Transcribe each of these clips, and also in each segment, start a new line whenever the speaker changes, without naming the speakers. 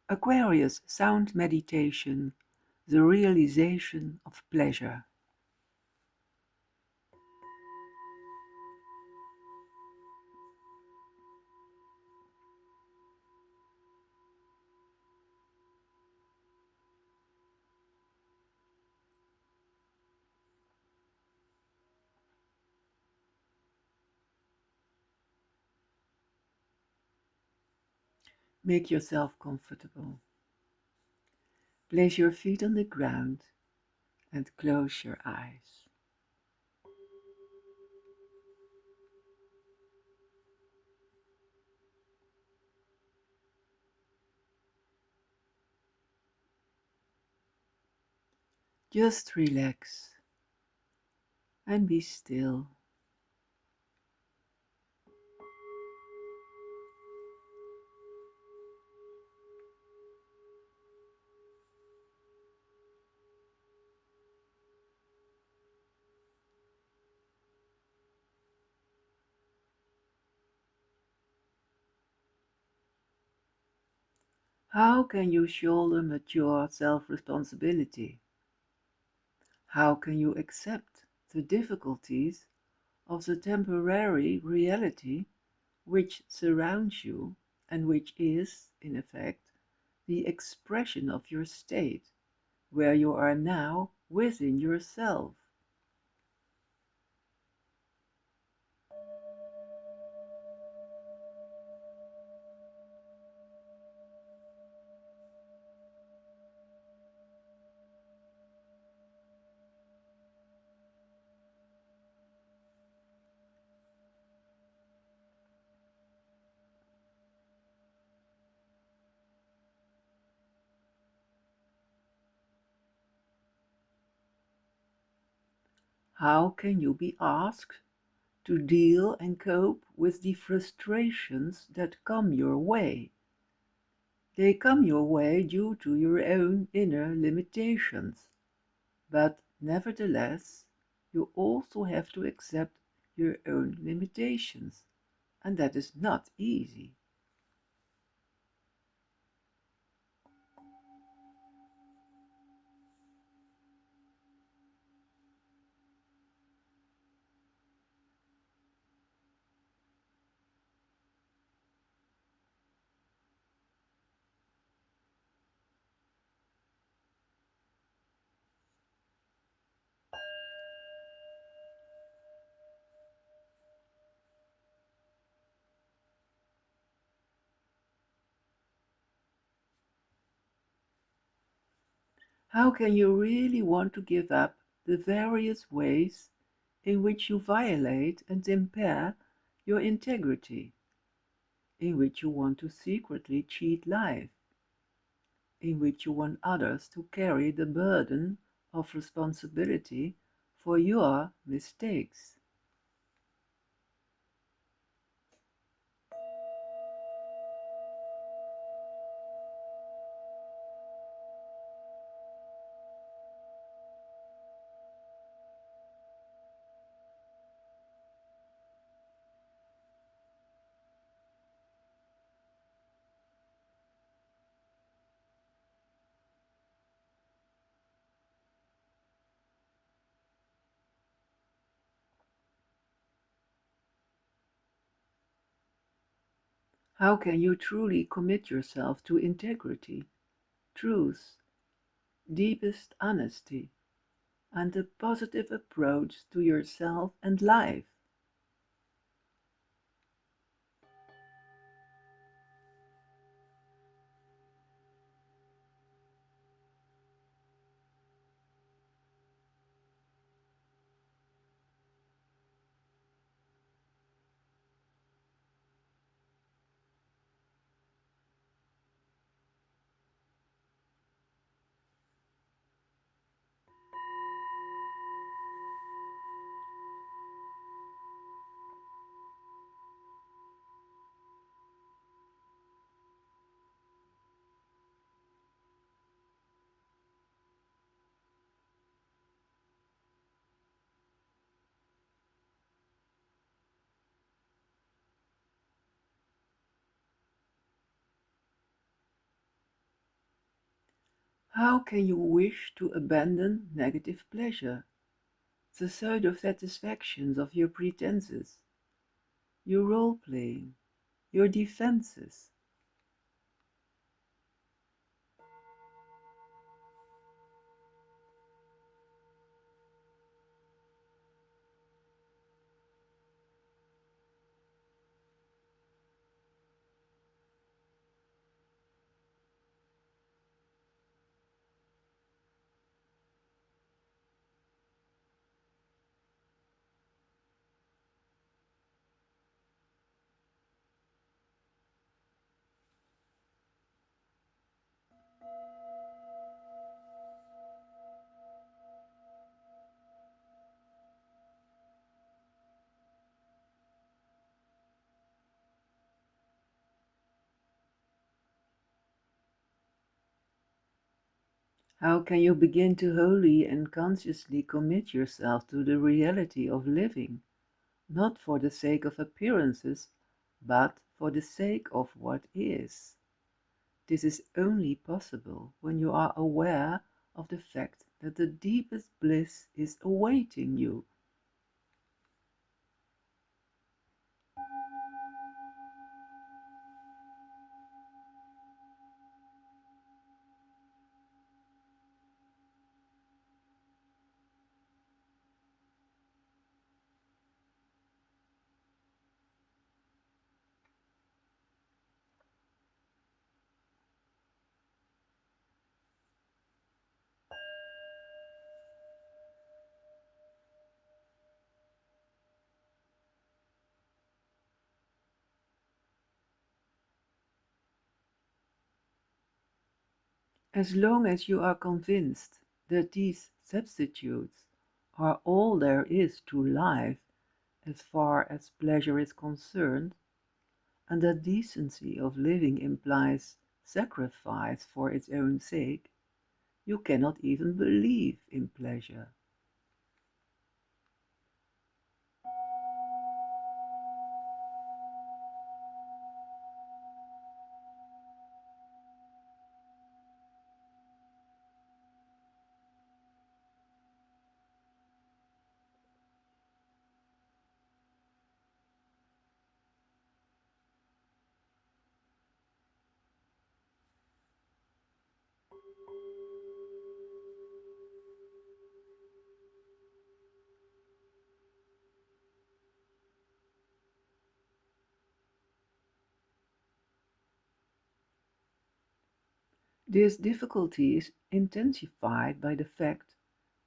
Aquarius sound meditation, the realization of pleasure. Make yourself comfortable. Place your feet on the ground and close your eyes. Just relax and be still. How can you shoulder mature self-responsibility? How can you accept the difficulties of the temporary reality which surrounds you and which is, in effect, the expression of your state, where you are now within yourself? How can you be asked to deal and cope with the frustrations that come your way? They come your way due to your own inner limitations, but nevertheless, you also have to accept your own limitations, and that is not easy. How can you really want to give up the various ways in which you violate and impair your integrity, in which you want to secretly cheat life, in which you want others to carry the burden of responsibility for your mistakes? How can you truly commit yourself to integrity, truth, deepest honesty, and a positive approach to yourself and life? How can you wish to abandon negative pleasure, the pseudo-satisfactions of your pretenses, your role-playing, your defenses? How can you begin to wholly and consciously commit yourself to the reality of living, not for the sake of appearances, but for the sake of what is? This is only possible when you are aware of the fact that the deepest bliss is awaiting you. As long as you are convinced that these substitutes are all there is to life as far as pleasure is concerned, and that decency of living implies sacrifice for its own sake, you cannot even believe in pleasure. This difficulty is intensified by the fact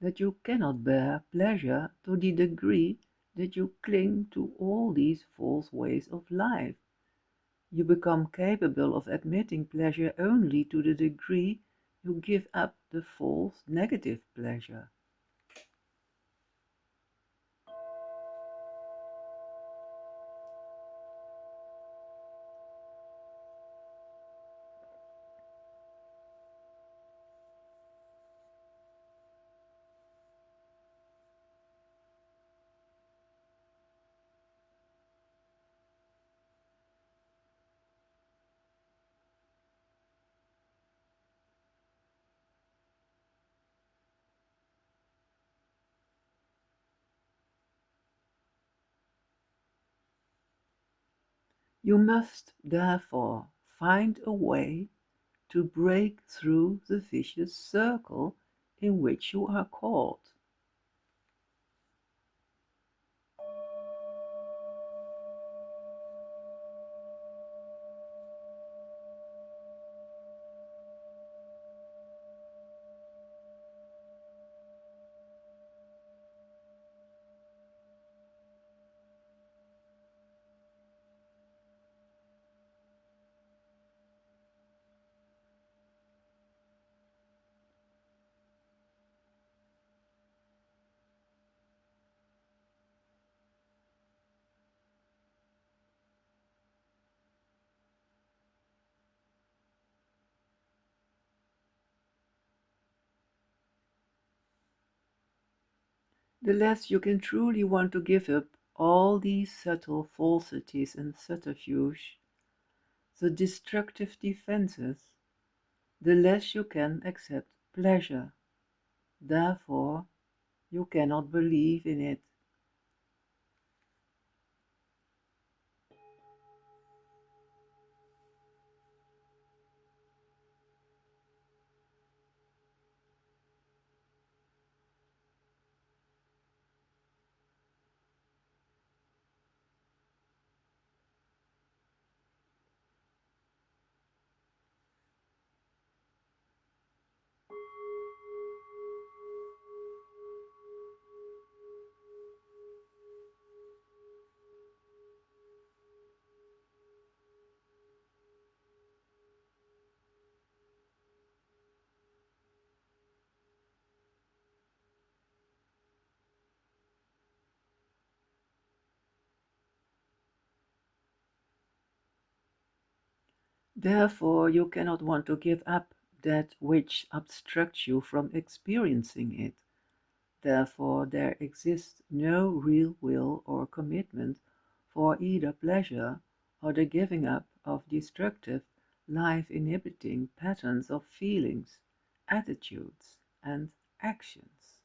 that you cannot bear pleasure to the degree that you cling to all these false ways of life. You become capable of admitting pleasure only to the degree you give up the false negative pleasure. You must therefore find a way to break through the vicious circle in which you are caught. The less you can truly want to give up all these subtle falsities and subterfuge, the destructive defenses, the less you can accept pleasure. Therefore, you cannot believe in it. Therefore, you cannot want to give up that which obstructs you from experiencing it. Therefore, there exists no real will or commitment for either pleasure or the giving up of destructive, life-inhibiting patterns of feelings, attitudes, and actions.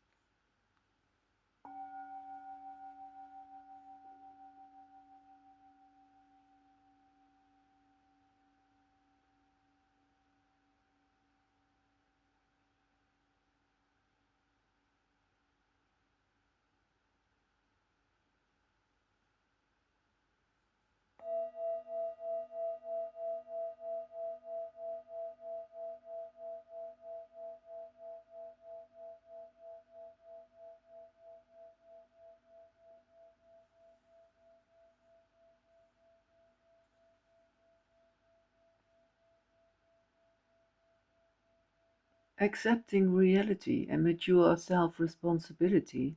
Accepting reality and mature self-responsibility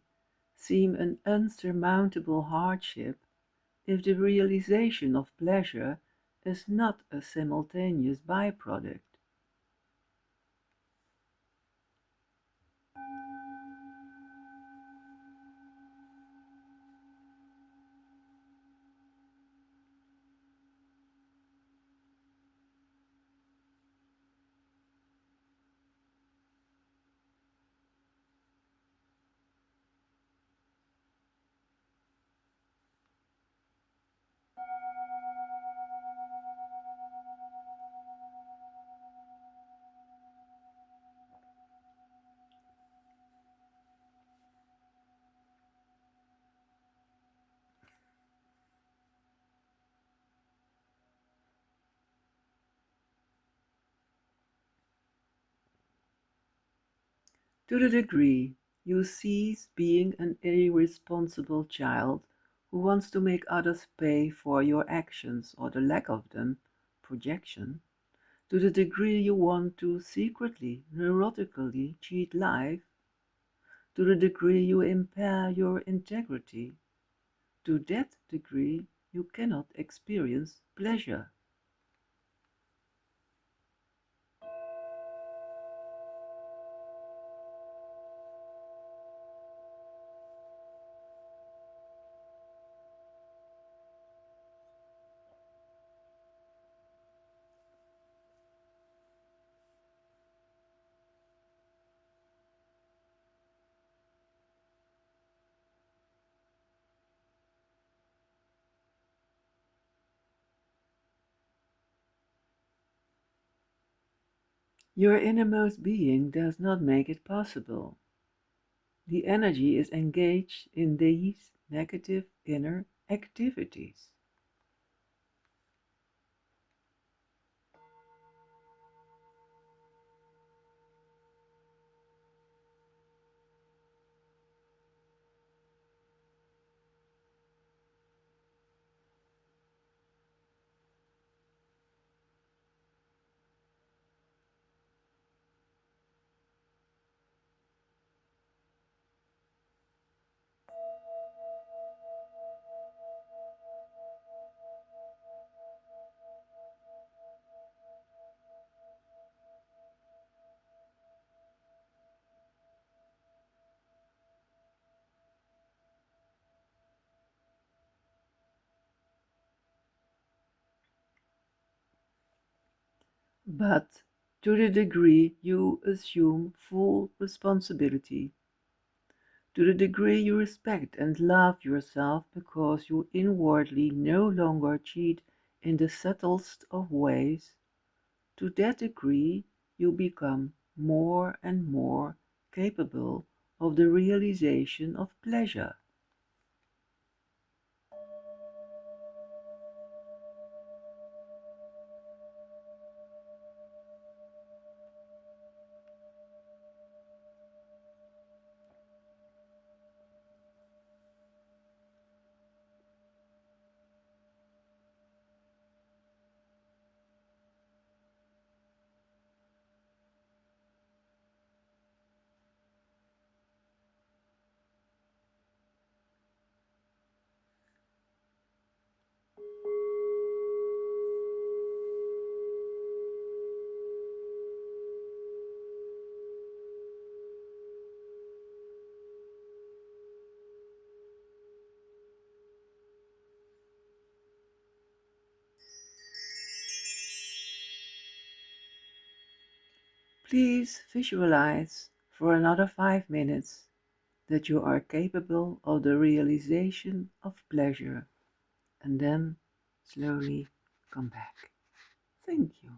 seem an unsurmountable hardship if the realization of pleasure is not a simultaneous byproduct. To the degree you cease being an irresponsible child who wants to make others pay for your actions or the lack of them, projection, to the degree you want to secretly, neurotically cheat life, to the degree you impair your integrity, to that degree you cannot experience pleasure. Your innermost being does not make it possible. The energy is engaged in these negative inner activities. But to the degree you assume full responsibility, to the degree you respect and love yourself because you inwardly no longer cheat in the subtlest of ways, to that degree you become more and more capable of the realization of pleasure. Please visualize for another 5 minutes that you are capable of the realization of pleasure, and then slowly come back. Thank you.